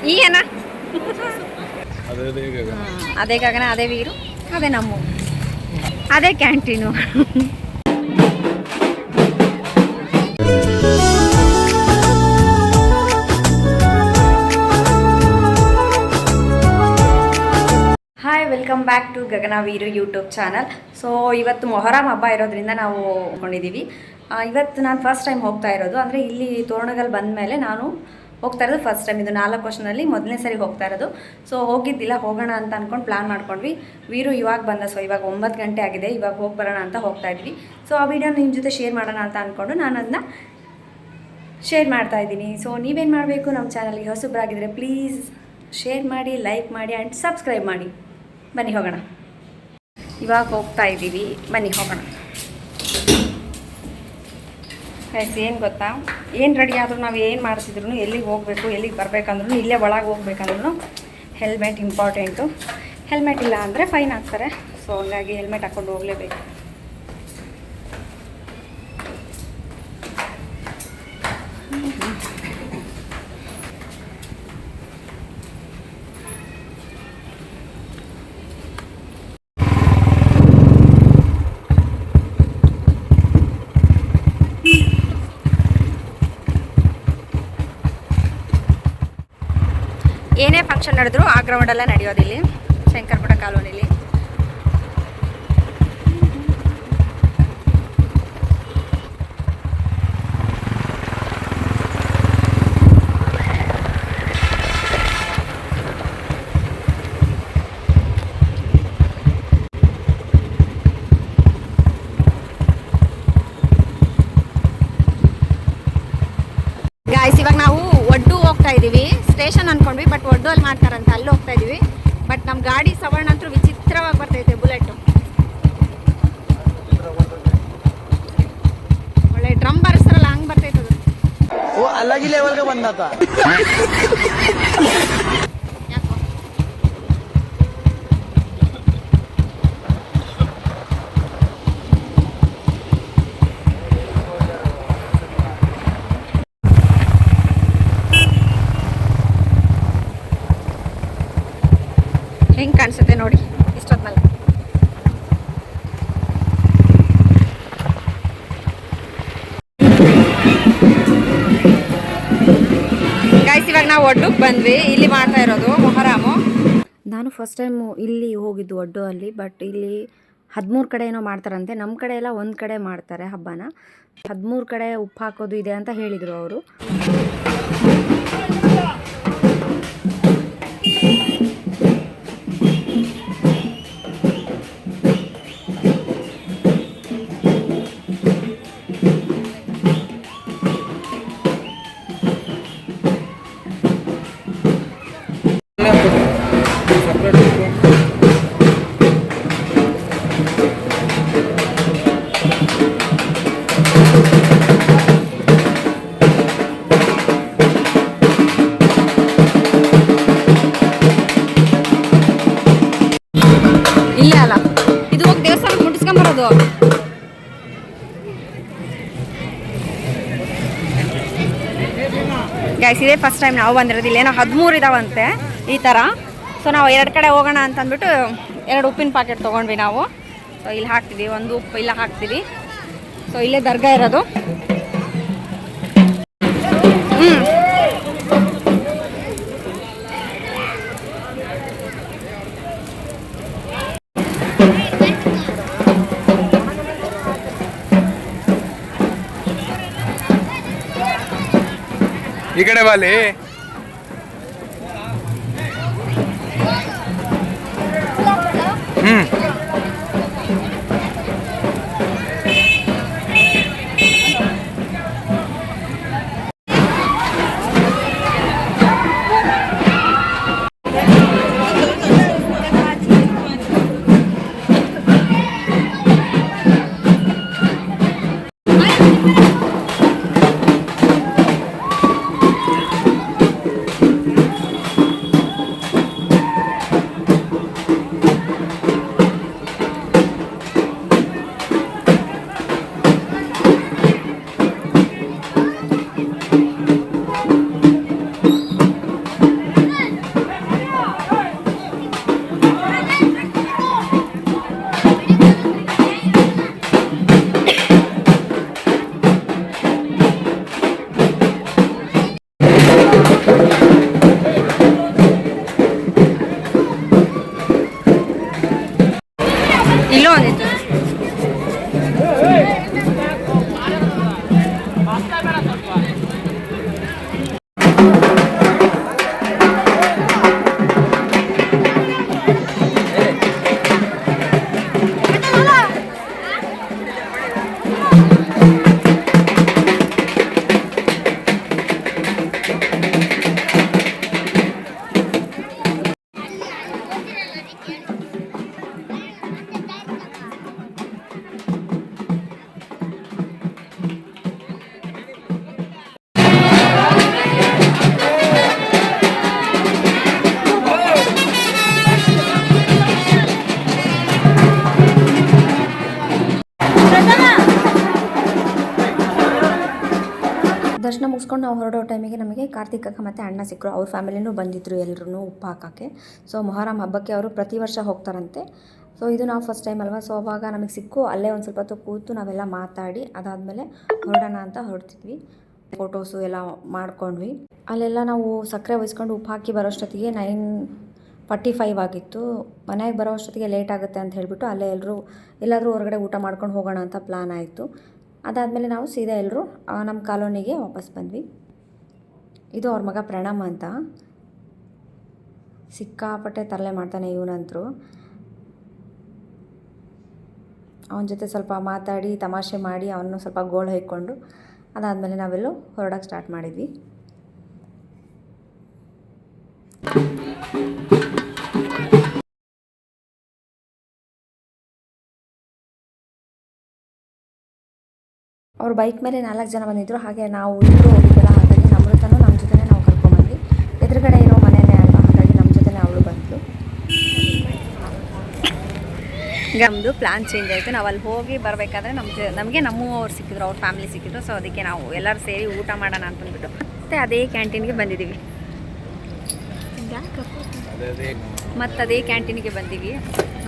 ಈಗೇನ ಅದೇ ಗಗನ, ಅದೇ ವೀರು, ಅದೇ ನಮ್ಮ, ಅದೇ canteen. Hi, welcome back to Gagana Veeru YouTube channel. So ಇವತ್ತು ಮೊಹರಂ ಹಬ್ಬ ಇರೋದ್ರಿಂದ ನಾವು ಹೋಗ್ಕೊಂಡಿದ್ದೀವಿ. ಇವತ್ತು ನಾನು ಫಸ್ಟ್ ಟೈಮ್ ಹೋಗ್ತಾ ಇರೋದು. ಅಂದರೆ ಇಲ್ಲಿ ತೋರಣಗಲ್ ಬಂದ ಮೇಲೆ ನಾನು ಹೋಗ್ತಾ ಇರೋದು ಫಸ್ಟ್ ಟೈಮ್. ಇದು 4 ವರ್ಷದಲ್ಲಿ ಮೊದಲನೇ ಸರಿ ಹೋಗ್ತಾ ಇರೋದು. ಸೊ ಹೋಗಿದ್ದಿಲ್ಲ, ಹೋಗೋಣ ಅಂತ ಅಂದ್ಕೊಂಡು ಪ್ಲ್ಯಾನ್ ಮಾಡ್ಕೊಂಡ್ವಿ. ವೀರು ಇವಾಗ ಬಂದ. ಸೊ ಇವಾಗ 9 ಗಂಟೆ ಆಗಿದೆ. ಇವಾಗ ಹೋಗಿ ಬರೋಣ ಅಂತ ಹೋಗ್ತಾ ಇದ್ವಿ. ಸೊ ಆ ವಿಡಿಯೋ ನಿಮ್ಮ ಜೊತೆ ಶೇರ್ ಮಾಡೋಣ ಅಂತ ಅಂದ್ಕೊಂಡು ನಾನು ಅದನ್ನ ಶೇರ್ ಮಾಡ್ತಾ ಇದ್ದೀನಿ. ಸೊ ನೀವೇನು ಮಾಡಬೇಕು, ನಮ್ಮ ಚಾನಲ್ಗೆ ಹೊಸಬ್ರಾಗಿದ್ದರೆ ಪ್ಲೀಸ್ ಶೇರ್ ಮಾಡಿ, ಲೈಕ್ ಮಾಡಿ ಆ್ಯಂಡ್ ಸಬ್ಸ್ಕ್ರೈಬ್ ಮಾಡಿ. ಬನ್ನಿ ಹೋಗೋಣ. ಇವಾಗ ಹೋಗ್ತಾ ಇದ್ದೀವಿ, ಬನ್ನಿ ಹೋಗೋಣ. ಗೈಸ್, ಏನು ಗೊತ್ತಾ, ಏನು ರೆಡಿ ಆದರೂ ನಾವು ಏನು ಮಾಡ್ತಿದ್ರು, ಎಲ್ಲಿಗೆ ಹೋಗಬೇಕು, ಎಲ್ಲಿಗೆ ಬರಬೇಕಂದ್ರೂ, ಇಲ್ಲೇ ಒಳಗೆ ಹೋಗ್ಬೇಕಂದ್ರೂ ಹೆಲ್ಮೆಟ್ ಇಂಪಾರ್ಟೆಂಟು. ಹೆಲ್ಮೆಟ್ ಇಲ್ಲ ಅಂದರೆ ಫೈನ್ ಹಾಕ್ತಾರೆ. ಸೊ ಹಂಗಾಗಿ ಹೆಲ್ಮೆಟ್ ಹಾಕ್ಕೊಂಡು ಹೋಗಲೇಬೇಕು. ಏನೇ ಫಂಕ್ಷನ್ ನಡೆದ್ರು ಆ ಗ್ರೌಂಡಲ್ಲೇ ನಡೆಯೋದಿಲ್ಲಿ, ಶಂಕರಗುಡ ಕಾಲೋನಿಲಿ. ಗಾಯ್ಸ್, ಇವಾಗ ನಾವು ಒಡ್ಡು ಹೋಗ್ತಾ ಇದ್ದೀವಿ. ಸ್ಟೇಷನ್ ಅನ್ಕೊಂಡ್ವಿ, ಬಟ್ ಒಡ್ಡು ಅಲ್ಲಿ ಮಾಡ್ತಾರಂತ, ಅಲ್ಲಿ ಹೋಗ್ತಾ ಇದೀವಿ. ಬಟ್ ನಮ್ಮ ಗಾಡಿ ಸವರ್ಣ ಅಂತೂ ವಿಚಿತ್ರವಾಗಿ ಬರ್ತೈತೆ. ಬುಲೆಟ್ ಒಳ್ಳೆ ಡ್ರಮ್ ಬಾರಿಸ್ತಾರಲ್ಲ, ಹಂಗೆ ಬರ್ತೈತೆ ಅದು. ಓ ಅಲಗಿ ಲೆವೆಲ್ಗೆ ಬಂದಾತ. ಹೆಂಗೆ ಕಾಣಿಸುತ್ತೆ ನೋಡಿ ಇಷ್ಟೊತ್ತಲ್ಲಿ. ಗೈಸ್, ಇವಾಗ ನಾವು ಒಡ್ಡುಗೆ ಬಂದ್ವಿ. ಇಲ್ಲಿ ಮಾಡ್ತಾ ಇರೋದು ಮೊಹರಾಮು. ನಾನು ಫಸ್ಟ್ ಟೈಮು ಇಲ್ಲಿ ಹೋಗಿದ್ದು ಒಡ್ಡು ಅಲ್ಲಿ. ಬಟ್ ಇಲ್ಲಿ 13 ಕಡೆ ಏನೋ ಮಾಡ್ತಾರಂತೆ. ನಮ್ಮ ಕಡೆ ಎಲ್ಲ ಒಂದು ಕಡೆ ಮಾಡ್ತಾರೆ ಹಬ್ಬನ. 13 ಕಡೆ ಉಪ್ಪು ಹಾಕೋದು ಇದೆ ಅಂತ ಹೇಳಿದರು ಅವರು. ಇಲ್ಲೇ ಅಲ್ಲ, ಇದು ಹೋಗಿ ದೇವಸ್ಥಾನಕ್ಕೆ ಮುಟ್ಟಿಸ್ಕೊಂಬರೋದು. ಗೈಸ್, ಇದೇ ಫಸ್ಟ್ ಟೈಮ್ ನಾವು ಬಂದಿರೋದು. ಇಲ್ಲೇನೋ 13 ಇದಾವಂತೆ ಈ ಥರ. ಸೊ ನಾವು 2 ಕಡೆ ಹೋಗೋಣ ಅಂತಂದ್ಬಿಟ್ಟು 2 ಉಪ್ಪಿನ ಪ್ಯಾಕೆಟ್ ತೊಗೊಂಡ್ವಿ ನಾವು. ಸೊ ಇಲ್ಲಿ ಹಾಕ್ತೀವಿ, ಒಂದು ಉಪ್ಪು ಇಲ್ಲ ಹಾಕ್ತೀವಿ. ಸೊ ಇಲ್ಲೇ ದರ್ಗಾ ಇರೋದು. ಈ ಕಡೆ ಬಾಲಿ. ದರ್ಶನ ಮುಗಿಸ್ಕೊಂಡು ನಾವು ಹೊರಡೋ ಟೈಮಿಗೆ ನಮಗೆ ಕಾರ್ತಿಕ್ ಅಕ್ಕ ಮತ್ತು ಅಣ್ಣ ಸಿಕ್ಕರು. ಅವ್ರ ಫ್ಯಾಮಿಲಿನೂ ಬಂದಿದ್ದರು ಎಲ್ಲರೂ ಉಪ್ಪು ಹಾಕೋಕ್ಕೆ. ಸೊ ಮೊಹರಂ ಹಬ್ಬಕ್ಕೆ ಅವರು ಪ್ರತಿ ವರ್ಷ ಹೋಗ್ತಾರಂತೆ. ಸೊ ಇದು ನಾವು ಫಸ್ಟ್ ಟೈಮ್ ಅಲ್ವಾ, ಸೊ ಅವಾಗ ನಮಗೆ ಸಿಕ್ಕು. ಅಲ್ಲೇ ಒಂದು ಸ್ವಲ್ಪ ಹೊತ್ತು ಕೂತು ನಾವೆಲ್ಲ ಮಾತಾಡಿ ಅದಾದಮೇಲೆ ಹೊರಡೋಣ ಅಂತ ಹೊರಡ್ತಿದ್ವಿ. ಫೋಟೋಸು ಎಲ್ಲ ಮಾಡ್ಕೊಂಡ್ವಿ. ಅಲ್ಲೆಲ್ಲ ನಾವು ಸಕ್ಕರೆ ವಹಿಸ್ಕೊಂಡು ಉಪ್ಪು ಹಾಕಿ ಬರೋಷ್ಟೊತ್ತಿಗೆ 9:45 ಆಗಿತ್ತು. ಮನೆಗೆ ಬರೋ ಅಷ್ಟೊತ್ತಿಗೆ ಲೇಟ್ ಆಗುತ್ತೆ ಅಂತ ಹೇಳಿಬಿಟ್ಟು ಅಲ್ಲೇ ಎಲ್ಲಾದರೂ ಹೊರಗಡೆ ಊಟ ಮಾಡ್ಕೊಂಡು ಹೋಗೋಣ ಅಂತ ಪ್ಲ್ಯಾನ್ ಆಯಿತು. ಅದಾದಮೇಲೆ ನಾವು ಸೀದಾ ಎಲ್ಲರೂ ನಮ್ಮ ಕಾಲೋನಿಗೆ ವಾಪಸ್ ಬಂದ್ವಿ. ಇದು ಅವ್ರ ಮಗ ಪ್ರಣಮ್ ಅಂತ. ಸಿಕ್ಕಾಪಟ್ಟೆ ತರಲೆ ಮಾಡ್ತಾನೆ ಇವನಂತರೂ. ಅವನ ಜೊತೆ ಸ್ವಲ್ಪ ಮಾತಾಡಿ ತಮಾಷೆ ಮಾಡಿ ಅವನು ಸ್ವಲ್ಪ ಗೋಳು ಹೊಯ್ಕೊಂಡು ಅದಾದಮೇಲೆ ನಾವೆಲ್ಲೂ ಹೊರಡೋಕ್ಕೆ ಸ್ಟಾರ್ಟ್ ಮಾಡಿದ್ವಿ. ಅವ್ರ ಬೈಕ್ ಮೇಲೆ 4 ಜನ ಬಂದಿದ್ದರು. ಹಾಗೆ ನಾವು ಇಬ್ಬರು ಹೋಗಿದ್ದಲ್ಲ, ಹಾಗಾಗಿ ನಮೃತನೂ ನಮ್ಮ ಜೊತೆ ನಾವು ಕರ್ಕೊಂಡ್ಬಂದ್ವಿ. ಎದುರುಗಡೆ ಇರೋ ಮನೆಯೇ ಅಲ್ವಾ, ಹಾಗಾಗಿ ನಮ್ಮ ಜೊತೆ ಅವಳು ಬಂತು. ನಮ್ಮದು ಪ್ಲ್ಯಾನ್ ಚೇಂಜ್ ಆಯಿತು. ನಾವು ಅಲ್ಲಿ ಹೋಗಿ ಬರಬೇಕಾದ್ರೆ ನಮಗೆ ನಮ್ಮವ್ರು ಸಿಕ್ಕಿದ್ರು, ಅವ್ರ ಫ್ಯಾಮಿಲಿ ಸಿಕ್ಕಿದ್ರು. ಸೊ ಅದಕ್ಕೆ ನಾವು ಎಲ್ಲರೂ ಸೇರಿ ಊಟ ಮಾಡೋಣ ಅಂತ ಅಂದ್ಬಿಟ್ಟು ಮತ್ತೆ ಅದೇ ಕ್ಯಾಂಟೀನ್ಗೆ ಬಂದಿದ್ದೀವಿ. ಮತ್ತು ಅದೇ ಕ್ಯಾಂಟೀನ್ಗೆ ಬಂದೀವಿ.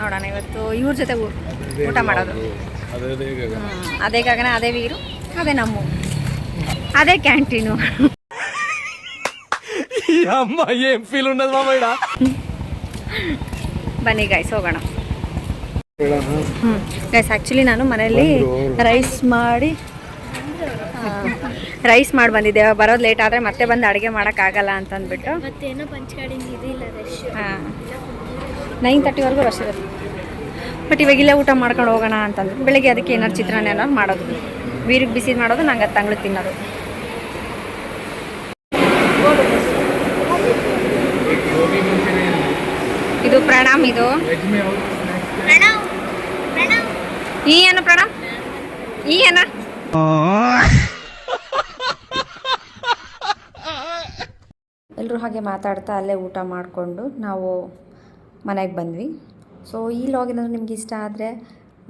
ನೋಡೋಣ ಇವತ್ತು ಇವ್ರ ಜೊತೆ ಊಟ ಮಾಡೋದು. ಅದೇ ಗಗನ, ಅದೇ ವೀರು, ಅದೇ ನಮ್ಮ, అదే క్యాంటీను. ఏం ఫీల్ ఉన్నది మామయ్య. ಬನ್ನಿ ಗೈಸ್ ಹೋಗೋಣ. ಗೈಸ್ ಆ್ಯಕ್ಚುಲಿ ನಾನು ಮನೆಯಲ್ಲಿ ರೈಸ್ ಮಾಡಿ ಬಂದಿದ್ದೆ. ಬರೋದು ಲೇಟ್ ಆದರೆ ಮತ್ತೆ ಬಂದು ಅಡುಗೆ ಮಾಡೋಕ್ಕಾಗಲ್ಲ ಅಂತ ಅಂದ್ಬಿಟ್ಟು. ಹಾಂ 9:30ವರೆಗೂ ರಶ್ ಇರುತ್ತೆ. ಬಟ್ ಇವಾಗ ಇಲ್ಲೇ ಊಟ ಮಾಡ್ಕೊಂಡು ಹೋಗೋಣ ಅಂತಂದ್ರೆ ಬೆಳಗ್ಗೆ ಅದಕ್ಕೆ ಏನಾದ್ರು ಚಿತ್ರಾನ್ನ ಏನಾದ್ರು ಮಾಡೋದು, ವೀರಿಗೆ ಬಿಸಿದು ಮಾಡೋದು, ನಂಗೆ ಅದು ತಂಗ್ಳು ತಿನ್ನೋದು. ಇದು ಪ್ರಣಾಮ್. ಇದು ಈ ಏನು ಪ್ರಣಾಮ್, ಈ ಏನ ಎಲ್ಲರೂ ಹಾಗೆ ಮಾತಾಡ್ತಾ ಅಲ್ಲೇ ಊಟ ಮಾಡಿಕೊಂಡು ನಾವು ಮನೆಗೆ ಬಂದ್ವಿ. ಸೊ ಈ ಲಾಗ್ ಏನಾದರೂ ನಿಮ್ಗೆ ಇಷ್ಟ ಆದರೆ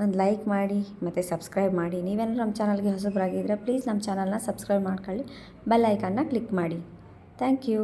ಒಂದು ಲೈಕ್ ಮಾಡಿ ಮತ್ತು ಸಬ್ಸ್ಕ್ರೈಬ್ ಮಾಡಿ. ನೀವೇನಾದರೂ ನಮ್ಮ ಚಾನಲ್ಗೆ ಹೊಸಬರಾಗಿದ್ದರೆ ಪ್ಲೀಸ್ ನಮ್ಮ ಚಾನಲ್ನ ಸಬ್ಸ್ಕ್ರೈಬ್ ಮಾಡ್ಕೊಳ್ಳಿ, ಬೆಲ್ ಐಕಾನ್ನ ಕ್ಲಿಕ್ ಮಾಡಿ. Thank you.